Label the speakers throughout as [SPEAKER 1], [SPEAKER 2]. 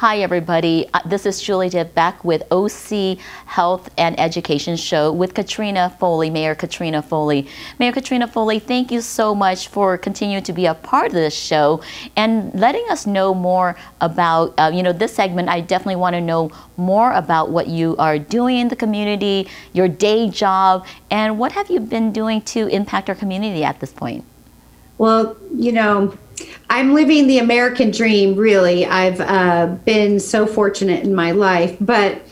[SPEAKER 1] Hi, everybody. This is Julie Diep back with OC Health and Education Show with Katrina Foley, Mayor Katrina Foley. Mayor Katrina Foley, thank you so much for continuing to be a part of this show and letting us know more about, this segment. I definitely want to know more about what you are doing in the community, your day job, and what have you been doing to impact our community at this point?
[SPEAKER 2] Well, I'm living the American dream, really. I've been so fortunate in my life, but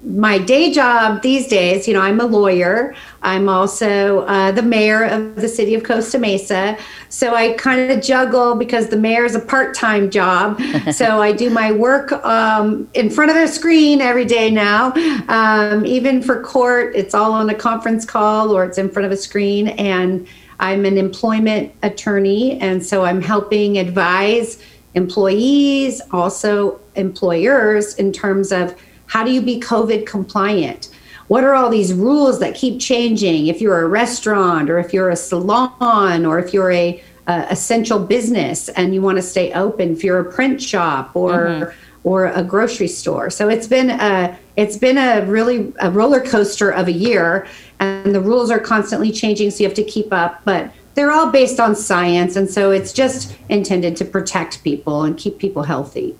[SPEAKER 2] my day job these days, I'm a lawyer. I'm also the mayor of the city of Costa Mesa. So I kind of juggle because the mayor is a part-time job. So I do my work in front of a screen every day now. Even for court, it's all on a conference call or it's in front of a screen. And I'm an employment attorney, and so I'm helping advise employees, also employers, in terms of how do you be COVID compliant? What are all these rules that keep changing? If you're a restaurant, or if you're a salon, or if you're a essential business and you want to stay open, if you're a print shop or a grocery store. So it's been a really a roller coaster of a year, and the rules are constantly changing, so you have to keep up, but they're all based on science, and so it's just intended to protect people and keep people healthy.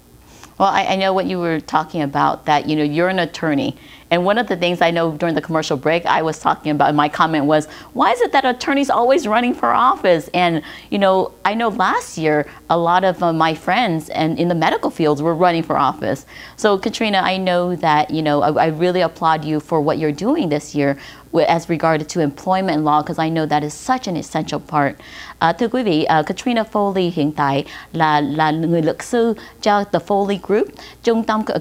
[SPEAKER 1] Well, I know what you were talking about, that, you're an attorney. And one of the things I know during the commercial break I was talking about, my comment was, why is it that attorneys always running for office? And, I know last year, a lot of my friends and in the medical fields were running for office. So Katrina, I know that, I really applaud you for what you're doing this year as regarded to employment law, because I know that is such an essential part. Thưa quý vị, Katrina Foley hiện tại là người luật sư cho The Foley Group, trung tâm của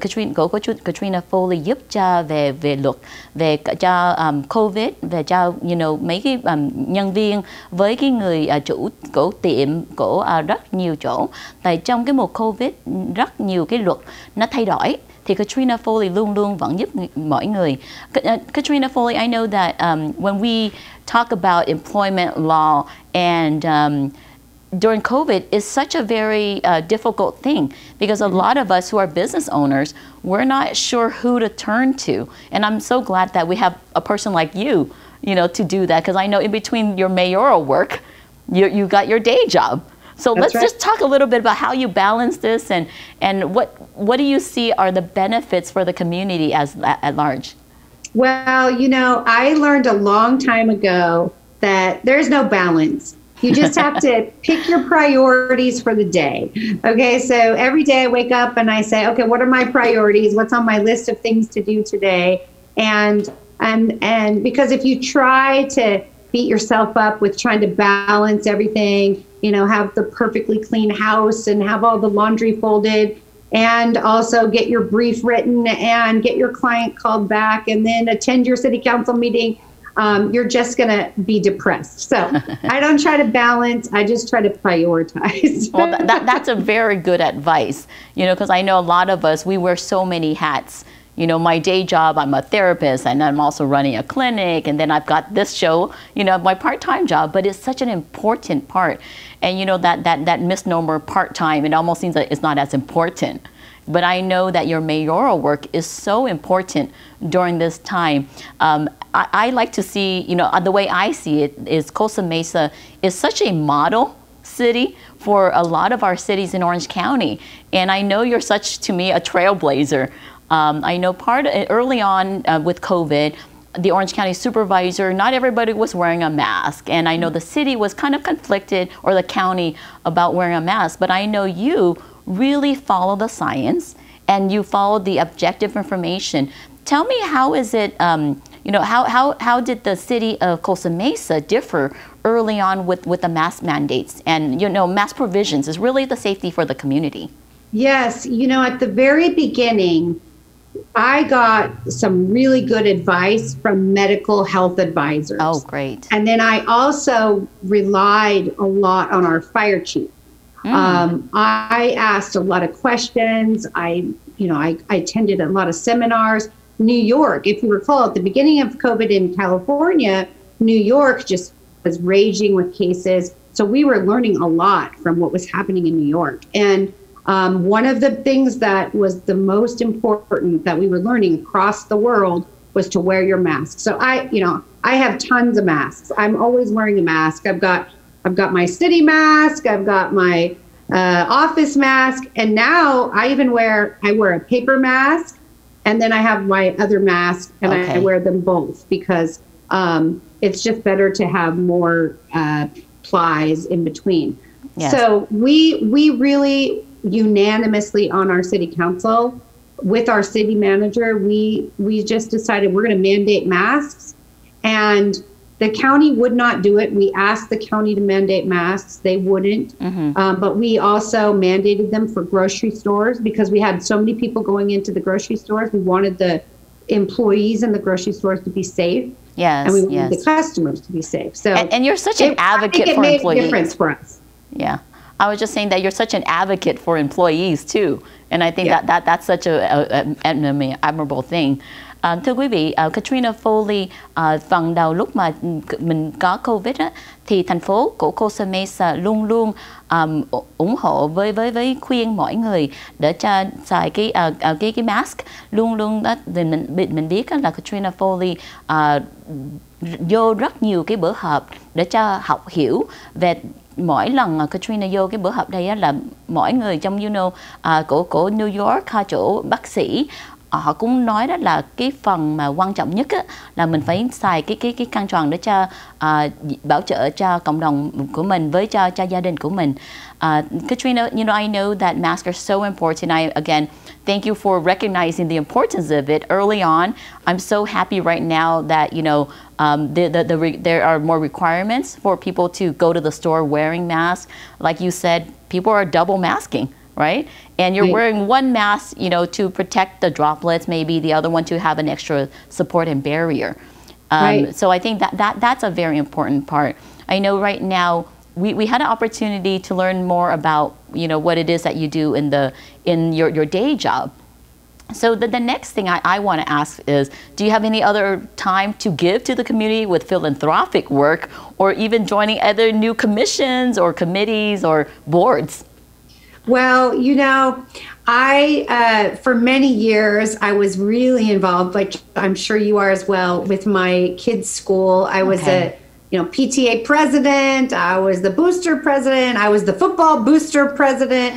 [SPEAKER 1] Katrina Foley giúp cho về luật, về cho COVID, về cho mấy cái nhân viên với cái người chủ của tiệm của rất nhiều chỗ. Tại trong cái mùa COVID rất nhiều cái luật nó thay đổi, thì Katrina Foley luôn luôn vẫn giúp mọi người. Katrina Foley, I know that when we talk about employment law and during COVID is such a very difficult thing, because a lot of us who are business owners, we're not sure who to turn to. And I'm so glad that we have a person like you, to do that, because I know in between your mayoral work, you got your day job. So let's just talk a little bit about how you balance this, and what do you see are the benefits for the community at large?
[SPEAKER 2] Well, I learned a long time ago that there's no balance. You just have to pick your priorities for the day. Okay, so every day I wake up and I say, okay, what are my priorities? What's on my list of things to do today? And because if you try to beat yourself up with trying to balance everything, have the perfectly clean house and have all the laundry folded, and also get your brief written and get your client called back and then attend your city council meeting, you're just going to be depressed. So I don't try to balance. I just try to prioritize.
[SPEAKER 1] Well, that's a very good advice, because I know a lot of us, we wear so many hats. My day job, I'm a therapist, and I'm also running a clinic, and then I've got this show, my part-time job, but it's such an important part. And that misnomer part-time, it almost seems like it's not as important. But I know that your mayoral work is so important during this time. I like to see, the way I see it is Costa Mesa is such a model city for a lot of our cities in Orange County. And I know you're such, to me, a trailblazer. I know early on with COVID, the Orange County supervisor, not everybody was wearing a mask. And I know the city was kind of conflicted, or the county, about wearing a mask. But I know you really follow the science and you follow the objective information. Tell me, how is it, how did the city of Costa Mesa differ early on with the mask mandates and, mask provisions is really the safety for the community?
[SPEAKER 2] Yes, at the very beginning, I got some really good advice from medical health advisors.
[SPEAKER 1] Oh, great.
[SPEAKER 2] And then I also relied a lot on our fire chief. I asked a lot of questions. I attended a lot of seminars. New York, if you recall, at the beginning of COVID in California, New York just was raging with cases. So we were learning a lot from what was happening in New York. And One of the things that was the most important that we were learning across the world was to wear your mask. So I have tons of masks. I'm always wearing a mask. I've got my city mask. I've got my office mask, and now I wear a paper mask, and then I have my other mask, and I wear them both because it's just better to have more plies in between. Yes. So we really unanimously on our city council with our city manager, we just decided we're going to mandate masks, and the county would not do it. We asked the county to mandate masks. They wouldn't. But we also mandated them for grocery stores because we had so many people going into the grocery stores. We wanted the employees in the grocery stores to be safe.
[SPEAKER 1] Yes,
[SPEAKER 2] and we wanted the customers to be safe. So,
[SPEAKER 1] and you're such an advocate for employees.
[SPEAKER 2] It made a difference for us.
[SPEAKER 1] Yeah. I was just saying that you're such an advocate for employees too. And I think that's such an admirable thing. Thưa quý vị, Katrina Foley, phần đầu lúc mà mình có Covid á, thì thành phố của Costa Mesa luôn luôn ủng hộ với khuyên mọi người để cho xài cái mask. Luôn luôn đó, thì mình biết là Katrina Foley vô rất nhiều cái bữa họp để cho học hiểu về. Mỗi lần Katrina vô cái bữa họp đây á, là mỗi người trong của New York, chỗ bác sĩ, họ cũng nói đó là cái phần mà quan trọng nhất á, là mình phải xài cái khăn tròn để cho bảo trợ cho cộng đồng của mình với cho gia đình của mình. Katrina, I know that masks are so important. Again, thank you for recognizing the importance of it early on. I'm so happy right now that there are more requirements for people to go to the store wearing masks. Like you said, people are double masking, right? And you're wearing one mask, to protect the droplets, maybe the other one to have an extra support and barrier. So I think that's a very important part. I know right now we had an opportunity to learn more about what it is that you do in your day job. So the next thing I want to ask is, do you have any other time to give to the community with philanthropic work, or even joining other new commissions or committees or boards?
[SPEAKER 2] Well, I for many years I was really involved, like I'm sure you are as well, with my kids' school. I was a PTA president. I was the booster president. I was the football booster president.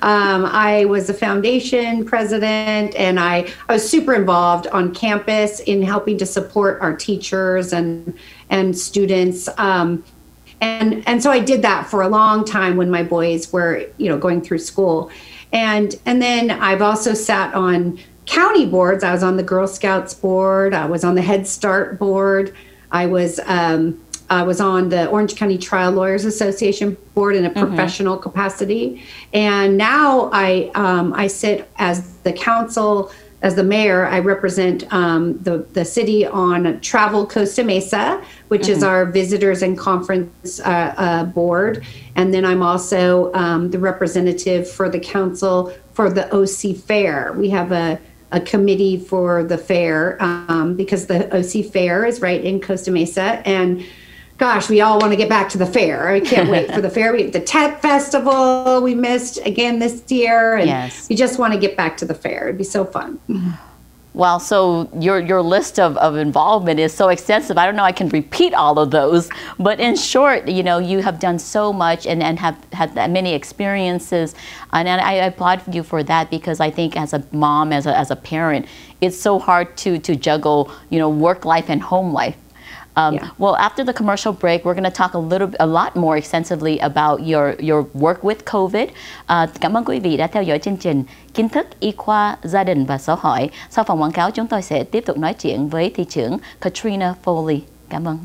[SPEAKER 2] I was the foundation president, and I was super involved on campus in helping to support our teachers and students. And so I did that for a long time when my boys were, going through school. And then I've also sat on county boards. I was on the Girl Scouts board. I was on the Head Start board. I was on the Orange County Trial Lawyers Association board in a professional capacity. And now I sit as the council, as the mayor. I represent the city on Travel Costa Mesa, which is our visitors and conference board. And then I'm also the representative for the council for the OC Fair. We have a committee for the fair because the OC Fair is right in Costa Mesa. And gosh, we all want to get back to the fair. I can't wait for the fair. We have the Tech Festival we missed again this year. And we just want to get back to the fair. It'd be so fun.
[SPEAKER 1] Wow, so your list of involvement is so extensive. I don't know I can repeat all of those. But in short, you have done so much and have had many experiences. And I applaud you for that, because I think as a mom, as a parent, it's so hard to juggle, work life and home life. Well, after the commercial break, we're going to talk a lot more extensively about your work with COVID. Cảm ơn quý vị đã theo dõi chương trình Kiến thức y khoa gia đình và xã hội. Sau phần quảng cáo, chúng tôi sẽ tiếp tục nói chuyện với thị trưởng Katrina Foley. Cảm ơn.